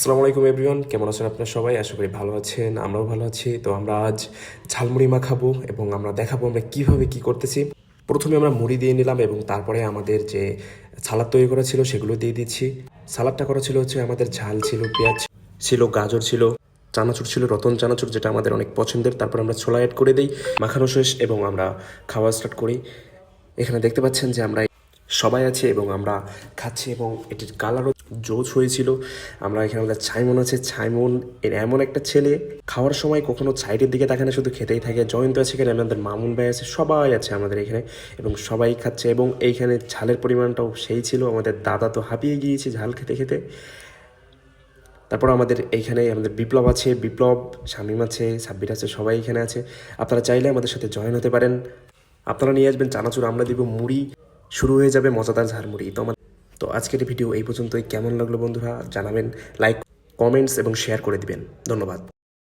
আসসালামু আলাইকুম এভরিওয়ান, কেমন আছেন আপনারা সবাই? আশা করি ভালো আছেন, আমরাও ভালো আছি। তো আমরা আজ ঝালমুড়ি মাখাবো এবং আমরা দেখাবো আমরা কিভাবে কি করতেছি। প্রথমে আমরা মুড়ি দিয়ে নিলাম এবং তারপরে আমাদের যে সালাদ তৈরি করা ছিল সেগুলো দিয়ে দিচ্ছি। সালাদটা করা ছিল হচ্ছে আমাদের ঝাল ছিল, পেঁয়াজ ছিল, গাজর ছিল, চানাচুর ছিল, রতন চানাচুর, যেটা আমাদের অনেক পছন্দের। তারপর আমরা ছোলা অ্যাড করে দিই, মাখানো শেষ এবং আমরা খাওয়া স্টার্ট করি। এখানে দেখতে পাচ্ছেন যে আমরা সবাই আছে এবং আমরা খাচ্ছি এবং এটির কালারও জোচ হয়েছিল। আমরা এখানে আমাদের ছাইমন আছে, ছাইমন এর এমন একটা ছেলে, খাওয়ার সময় কখনো সাইডের দিকে তাকায় না, শুধু খেতেই থাকে। জয়ন্ত আছে এখানে, আমাদের মামুন ভাই আছে, সবাই আছে আমাদের এখানে এবং সবাই খাচ্ছে। এবং এইখানে ঝালের পরিমাণটাও সেই ছিল, আমাদের দাদা তো হাঁপিয়ে গিয়েছে ঝাল খেতে খেতে। তারপর আমাদের এইখানে আমাদের বিপ্লব আছে, বিপ্লব, শামীম আছে, সাব্বির আছে, সবাই এখানে আছে। আপনারা চাইলে আমাদের সাথে জয়েন হতে পারেন। আপনারা নিয়ে আসবেন চানাচুর, আমরা দিব মুড়ি, শুরু হয়ে যাবে মজাদার ঝালমুড়ি। তো আজকের ভিডিও এই পর্যন্তই। কেমন লাগলো বন্ধুরা জানাবেন, লাইক, কমেন্টস এবং শেয়ার করে দিবেন। ধন্যবাদ।